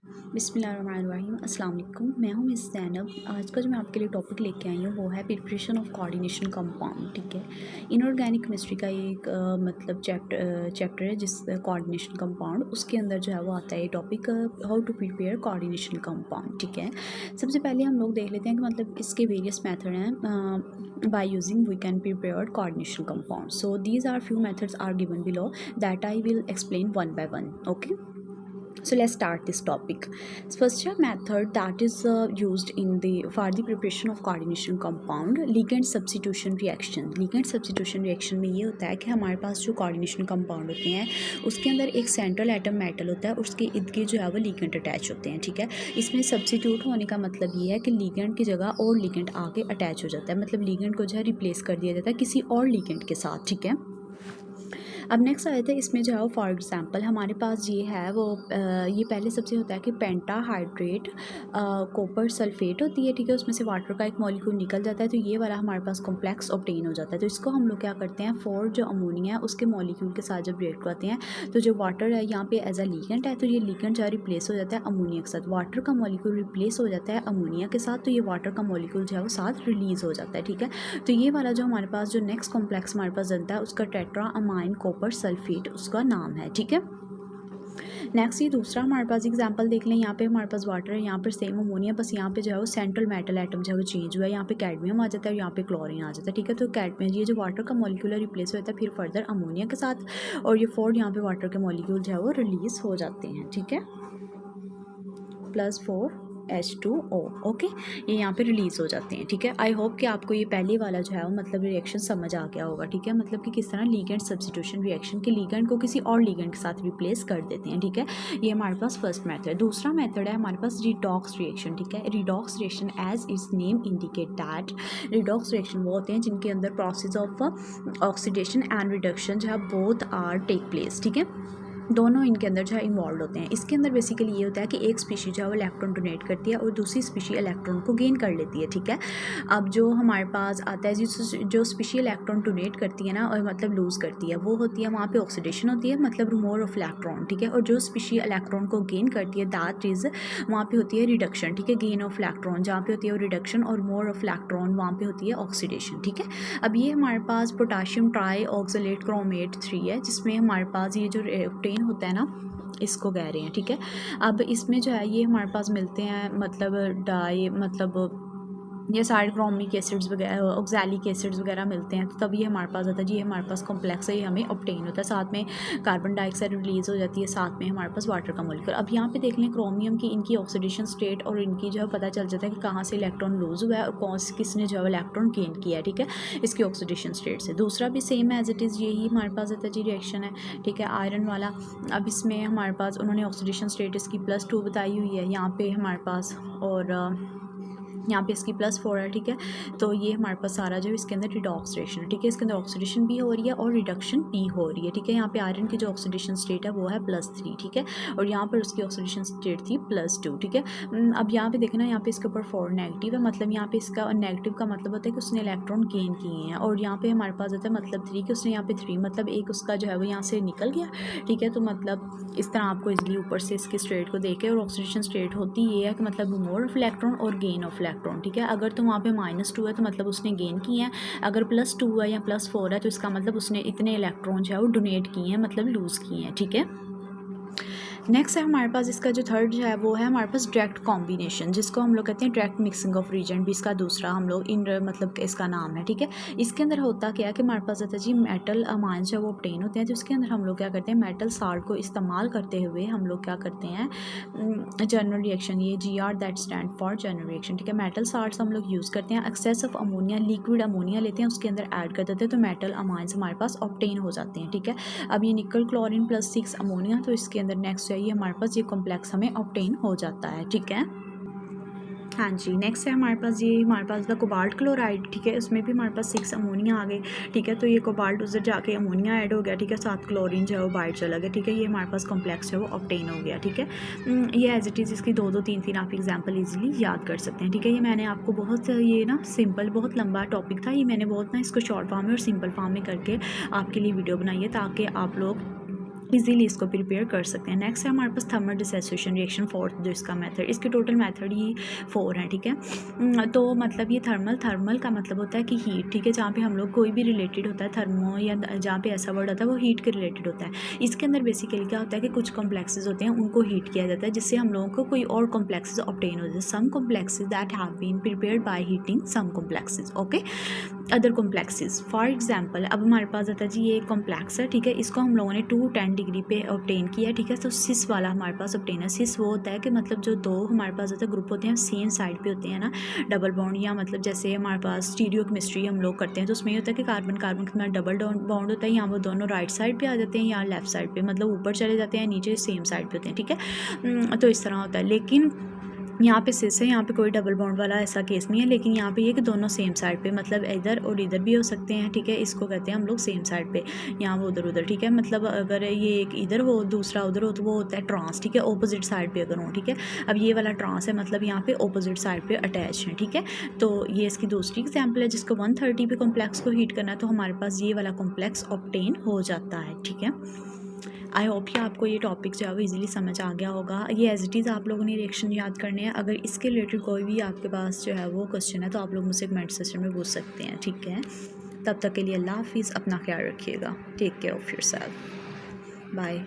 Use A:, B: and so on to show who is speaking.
A: बिस्मिल्लाहिर्रहमानिर्रहीम अस्सलाम वालेकुम। मैं हूँ मिस ज़ैनब। आज का जो मैं आपके लिए टॉपिक लेके आई हूँ वो है प्रिपरेशन ऑफ कोऑर्डिनेशन कंपाउंड। ठीक है, इनऑर्गेनिक केमिस्ट्री का ये एक मतलब चैप्टर है जिस कोऑर्डिनेशन कंपाउंड उसके अंदर जो है वो आता है ये topic, how to prepare coordination compound. ठीक है, सबसे पहले हम लोग देख लेते हैं कि मतलब इसके वेरियस मेथड हैं by using we can prepare coordination compound. So these are few methods are given below that I will explain one by one. Okay, so let's start this topic. First method that is used in the for the preparation of coordination compound, ligand substitution reaction. ligand substitution reaction में ये होता है कि हमारे पास जो coordination compound होते हैं उसके अंदर एक central atom metal होता है, उसके इर्द गिर्द जो है वो ligand अटैच होते हैं। ठीक है, इसमें substitute होने का मतलब ये है कि ligand की जगह और ligand आके अटैच हो जाता है, मतलब ligand को जो है रिप्लेस कर दिया जाता है किसी और ligand के साथ। ठीक है, अब नेक्स्ट आया था इसमें जो है वो फॉर एग्जांपल हमारे पास ये है वो ये पहले सबसे होता है कि पेंटाहाइड्रेट कॉपर सल्फेट होती है। ठीक है, उसमें से वाटर का एक मॉलिक्यूल निकल जाता है तो ये वाला हमारे पास कॉम्प्लेक्स ऑब्टेन हो जाता है। तो इसको हम लोग क्या करते हैं, फोर जो अमोनिया है उसके मॉलिक्यूल के साथ जब रिएक्ट करते हैं तो जो वाटर है यहाँ पे एज अ लीगेंट है तो ये लीगेंट जो है रिप्लेस हो जाता है अमोनिया के साथ, वाटर का मॉलिक्यूल रिप्लेस हो जाता है अमोनिया के साथ, तो ये वाटर का मॉलिक्यूल जो है वो साथ रिलीज़ हो जाता है। ठीक है, तो ये वाला जो हमारे पास जो नेक्स्ट कॉम्प्लेक्स हमारे पास बनता है उसका टेट्रा अमाइन कॉपर सल्फेट उसका नाम है। ठीक है, नेक्स्ट ये दूसरा हमारे पास एग्जांपल देख लें। यहाँ पे हमारे पास वाटर है, यहाँ पर सेम अमोनिया, बस यहाँ पे जो है वो सेंट्रल मेटल एटम जो है वो चेंज हुआ है, यहाँ पे कैडमियम आ जाता है और यहाँ पे क्लोरीन आ जाता है। ठीक है, तो कैडमियम ये जो वाटर का मॉलिक्यूल है रिप्लेस हो जाता है फिर फर्दर अमोनिया के साथ, और ये फोर यहाँ पे वाटर के मॉलिक्यूल जो है वो रिलीज हो जाते हैं। ठीक है, +4H2O। ओके, ये यहाँ पे रिलीज़ हो जाते हैं। ठीक है, आई होप कि आपको ये पहले वाला जो है वो मतलब रिएक्शन समझ आ गया होगा। ठीक है, मतलब कि किस तरह लीगेंड सब्स्टिट्यूशन रिएक्शन के लीगेंड को किसी और लीगेंड के साथ रिप्लेस कर देते हैं। ठीक है, ये हमारे पास फर्स्ट मेथड है। दूसरा मेथड है हमारे पास रिडॉक्स रिएक्शन। ठीक है, redox reaction as its name indicate that, redox reaction वो होते हैं जिनके अंदर process of oxidation and reduction जो है बोथ आर टेक प्लेस। ठीक है, दोनों इनके अंदर जो है इन्वॉल्व होते हैं। इसके अंदर बेसिकली ये होता है कि एक स्पीशी जो है वो इलेक्ट्रॉन डोनेट करती है और दूसरी स्पीशी इलेक्ट्रॉन को गेन कर लेती है। ठीक है, अब जो हमारे पास आता है जो स्पीशी इलेक्ट्रॉन डोनेट करती है ना और मतलब लूज़ करती है वो होती है वहाँ पे ऑक्सीडेशन होती है, मतलब रिमूवल ऑफ इलेक्ट्रॉन। ठीक है, और जो स्पीशी इलेक्ट्रॉन को गेन करती है दैट इज़ वहाँ पे होती है रिडक्शन। ठीक है, गेन ऑफ इलेक्ट्रॉन जहाँ पे होती है वो रिडक्शन और मोर ऑफ इलेक्ट्रॉन वहाँ पे होती है ऑक्सीडेशन। ठीक है, अब ये हमारे पास पोटाशियम ट्राई ऑक्सलेट क्रोमेट 3 है जिसमें हमारे पास ये जो ऑब्टेन होता है ना इसको कह रहे हैं। ठीक है, अब इसमें जो है ये हमारे पास मिलते हैं मतलब डाई मतलब ये सारे क्रोमिक एसिड्स वगैरह ऑक्सैलिक एसिड्स वगैरह मिलते हैं, तो तब ये हमारे पास आता है। जी हमारे पास कॉम्प्लेक्स है, ये हमें ऑब्टेन होता है, साथ में कार्बन डाइऑक्साइड रिलीज़ हो जाती है, साथ में हमारे पास वाटर का मॉलिक्यूल। अब यहाँ पे देख लें क्रोमियम की इनकी ऑक्सीडेशन स्टेट और इनकी जो है पता चल जाता है कि कहाँ से इलेक्ट्रॉन लूज़ हुआ है और कौन किसने जो है इलेक्ट्रॉन गेन किया है। ठीक है, इसकी ऑक्सीडेशन स्टेट से। दूसरा भी सेम एज इट इज़ यही हमारे पास आता है जी रिएक्शन है। ठीक है, आयरन वाला, अब इसमें हमारे पास उन्होंने ऑक्सीडेशन स्टेट इसकी +2 बताई हुई है यहाँ पे हमारे पास, और यहाँ पे इसकी +4 है। ठीक है, तो ये हमारे पास सारा जो इसके अंदर रिडॉक्स रिएक्शन है। ठीक है, इसके अंदर ऑक्सीडेशन भी हो रही है और रिडक्शन भी हो रही है। ठीक है, यहाँ पे आयरन की जो ऑक्सीडेशन स्टेट है वो है +3। ठीक है, और यहाँ पर उसकी ऑक्सीडेशन स्टेट थी +2। ठीक है, अब यहाँ पे देखना यहाँ पे इसके ऊपर 4 नेगेटिव है, मतलब यहाँ पे इसका नेगेटिव का मतलब होता है कि उसने इलेक्ट्रॉन गेन किए हैं, और यहाँ पे हमारे पास आता है मतलब 3 कि उसने यहाँ पे 3 मतलब एक उसका जो है वो यहाँ से निकल गया। ठीक है, तो मतलब इस तरह आपको इजीली ऊपर से इसकी स्टेट को देखे, और ऑक्सीडेशन स्टेट होती ये है कि मतलब मोर ऑफ इलेक्ट्रॉन और गेन ऑफ इलेक्ट्रॉन। ठीक है, अगर तो वहाँ पे -2 है तो मतलब उसने गेन किए हैं, अगर +2 है या +4 है तो इसका मतलब उसने इतने इलेक्ट्रॉन जो है वो डोनेट किए हैं, मतलब लूज़ किए हैं। ठीक है, नेक्स्ट है हमारे पास इसका जो थर्ड जो है वो है हमारे पास डायरेक्ट कॉम्बिनेशन, जिसको हम लोग कहते हैं डायरेक्ट मिक्सिंग ऑफ रीजेंट, भी इसका दूसरा हम लोग इन मतलब इसका नाम है। ठीक है, इसके अंदर होता क्या है कि हमारे पास आता है जी मेटल अमाइन जो वो ऑब्टेन होते हैं, तो इसके अंदर हम लोग क्या करते हैं मेटल साल्ट को इस्तेमाल करते हुए हम लोग क्या करते हैं जनरल रिएक्शन, ये GR that stand for general reaction. ठीक है, मेटल साल्ट्स हम लोग यूज़ करते हैं, excess of ammonia liquid ammonia लेते हैं उसके अंदर ऐड कर देते हैं तो मेटल अमाइंस हमारे पास ऑब्टेन हो जाते हैं। ठीक है, अब ये निकल क्लोरीन +6 अमोनिया, तो इसके अंदर नेक्स्ट ये हमारे पास ये कॉम्प्लेक्स हमें ऑब्टेन हो जाता है। ठीक है, हाँ जी, नेक्स्ट है हमारे पास ये हमारे पास द कोबाल्ट क्लोराइड। ठीक है, उसमें भी हमारे पास 6 अमोनिया आ गए। ठीक है, तो ये कोबाल्ट उधर जाके अमोनिया ऐड हो गया। ठीक है, साथ क्लोरीन जो है वो बाहर चला गया। ठीक है, ये हमारे पास कॉम्प्लेक्स जो है वो ऑब्टेन हो गया। ठीक है, ये एज इट इज़ इसकी 2-2 3-3 आप एग्जाम्पल ईजिली याद कर सकते हैं। ठीक है, ये मैंने आपको बहुत ये ना सिंपल बहुत लंबा टॉपिक था, ये मैंने बहुत ना इसको शॉर्ट फॉर्म में और सिंपल फॉर्म में करके आपके लिए वीडियो बनाई है ताकि आप लोग इजीली इसको प्रिपेयर कर सकते हैं। नेक्स्ट है हमारे पास थर्मल डिसोसिएशन रिएक्शन, फोर्थ जो इसका मेथड, इसके टोटल मेथड ही 4 हैं, ठीक है। तो मतलब ये थर्मल का मतलब होता है कि हीट, ठीक है, जहाँ पे हम लोग कोई भी रिलेटेड होता है थर्मो या जहाँ पे ऐसा वर्ड आता है वो हीट के रिलेटेड होता है। इसके अंदर बेसिकली क्या होता है कि कुछ कॉम्प्लेक्सेस होते हैं उनको हीट किया जाता है जिससे हम लोगों को कोई और कॉम्प्लेक्सेस ऑब्टेन हो जाए। Some complexes that have been prepared by heating some complexes, okay, other complexes. For example अब हमारे पास आता है जी ये कॉम्प्लेक्स है, ठीक है, इसको हम लोगों ने 210 डिग्री पे ऑब्टेन किया है, ठीक है। तो सिस वाला हमारे पास ऑब्टेन है। सिस वो होता है कि मतलब जो दो हमारे पास होता है ग्रुप होते हैं सेम साइड पे होते हैं ना, डबल बॉन्ड, या मतलब जैसे हमारे पास स्टीरियो केमिस्ट्री हम लोग करते हैं तो उसमें ये होता है कि कार्बन कार्बन के साथ डबल बॉन्ड होता है, यहाँ वो दोनों राइट साइड पे आ जाते हैं या लेफ्ट साइड पे, मतलब ऊपर चले जाते हैं नीचे सेम साइड पे होते हैं, ठीक है। तो इस तरह होता है। लेकिन यहाँ पे सिस है, यहाँ पे कोई डबल बॉन्ड वाला ऐसा केस नहीं है, लेकिन यहाँ पे ये कि दोनों सेम साइड पे, मतलब इधर और इधर भी हो सकते हैं, ठीक है। इसको कहते हैं हम लोग सेम साइड पे, यहाँ वो उधर, ठीक है। मतलब अगर ये एक इधर हो दूसरा उधर हो तो वो होता है ट्रांस, ठीक है, ऑपोजिट साइड पे अगर हो, ठीक है। अब ये वाला ट्रांस है, मतलब यहाँ पे ऑपोजिट साइड पे अटैच है, ठीक है। तो ये इसकी दूसरी एग्जाम्पल है जिसको 130 पे कॉम्प्लेक्स को हीट करना है तो हमारे पास ये वाला कॉम्प्लेक्स ऑब्टेन हो जाता है, ठीक है। आई होप कि आपको ये टॉपिक जो है वो ईजिली समझ आ गया होगा। ये एज इट इज़ आप लोगों ने रिएक्शन याद करने हैं। अगर इसके रिलेटेड कोई भी आपके पास जो है वो क्वेश्चन है तो आप लोग मुझसे कमेंट सेक्शन में पूछ सकते हैं, ठीक है। तब तक के लिए अल्लाह हाफिज़, अपना ख्याल रखिएगा, take care of yourself, bye.